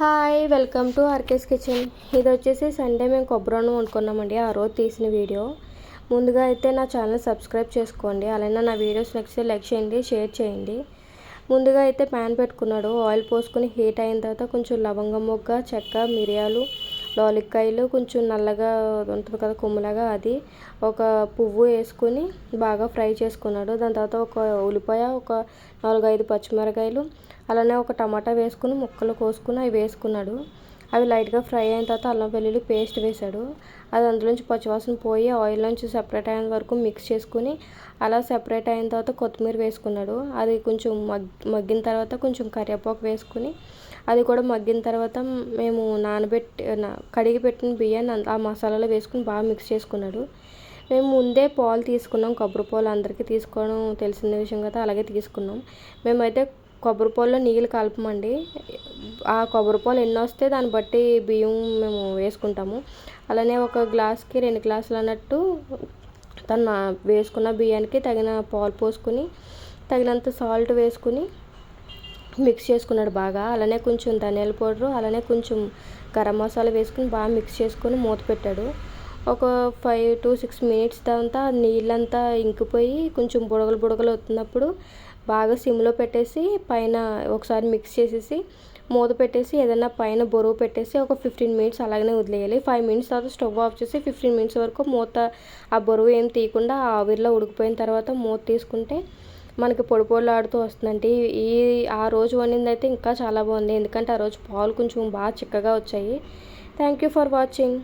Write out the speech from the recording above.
Hi welcome to RK's kitchen. ఇది వచ్చేసి Sunday మేము కొబ్బరి అన్నం వండుకున్నామండి. ఆ రోజు తీసిన వీడియో. ముందుగా అయితే నా ఛానల్ సబ్స్క్రైబ్ చేసుకోండి. అలానే నా వీడియోస్ నచ్చితే లైక్ చేయండి, షేర్ చేయండి. ముందుగా అయితే ప్యాన్ పెట్టుకున్నాడు. ఆయిల్ పోసుకొని హీట్ అయిన తర్వాత కొంచెం లవంగం మొగ్గ, చెక్క, మిరియాలు, లోలిక్కాయలు, కొంచెం నల్లగా ఉంటుంది కదా కొమ్ములాగా, అది ఒక పువ్వు వేసుకొని బాగా ఫ్రై చేసుకున్నాడు. దాని తర్వాత ఒక ఉల్లిపాయ, ఒక 4-5 పచ్చిమిరకాయలు, అలానే ఒక టమాటా వేసుకుని ముక్కలు కోసుకుని అవి వేసుకున్నాడు. అవి లైట్గా ఫ్రై అయిన తర్వాత అల్లం వెల్లుల్లి పేస్ట్ వేశాడు. అది అందులోంచి పచ్చివాసన పోయి ఆయిల్ నుంచి సెపరేట్ అయిన వరకు మిక్స్ చేసుకుని అలా సెపరేట్ అయిన తర్వాత కొత్తిమీర వేసుకున్నాడు. అది కొంచెం మగ్గిన తర్వాత కొంచెం కరివేపాకు వేసుకుని అది కూడా మగ్గిన తర్వాత మేము కడిగి పెట్టిన బియ్యాన్ని ఆ మసాలాలో వేసుకుని బాగా మిక్స్ చేసుకున్నాడు. మేము ముందే పాలు తీసుకున్నాం. కొబ్బరి పాలు అందరికీ తీసుకోవడం తెలిసిన విషయం కదా, అలాగే తీసుకున్నాం. మేమైతే కొబ్బరి పాలలో నీళ్ళు కలపమండి. ఆ కొబ్బరి పాలు ఎన్ని వస్తే దాన్ని బట్టి బియ్యం మేము వేసుకుంటాము. అలానే ఒక గ్లాస్కి 2 గ్లాసులు అన్నట్టు తను వేసుకున్న బియ్యానికి తగిన పాలు పోసుకుని తగినంత సాల్ట్ వేసుకుని మిక్స్ చేసుకున్నాడు బాగా. అలానే కొంచెం ధనియాల పౌడరు, అలానే కొంచెం గరం మసాలా వేసుకుని బాగా మిక్స్ చేసుకొని మూత పెట్టాడు. ఒక 5 to 6 మినిట్స్ తర్వాత నీళ్ళంతా ఇంకిపోయి కొంచెం బుడగలు అవుతున్నప్పుడు బాగా సిమ్లో పెట్టేసి పైన ఒకసారి మిక్స్ చేసేసి మూత పెట్టేసి ఏదైనా పైన బరువు పెట్టేసి ఒక 15 మినిట్స్ అలాగనే వదిలేయాలి. 5 మినిట్స్ తర్వాత స్టవ్ ఆఫ్ చేసి 15 మినిట్స్ వరకు మూత ఆ బరువు ఏం తీయకుండా ఆవిరిలో ఉడికిపోయిన తర్వాత మూత తీసుకుంటే మనకి పొడి ఆడుతూ వస్తుందండి. ఆ రోజు వండింది అయితే ఇంకా చాలా బాగుంది. ఎందుకంటే ఆ రోజు పాలు కొంచెం బాగా చిక్కగా వచ్చాయి. Thank you for watching.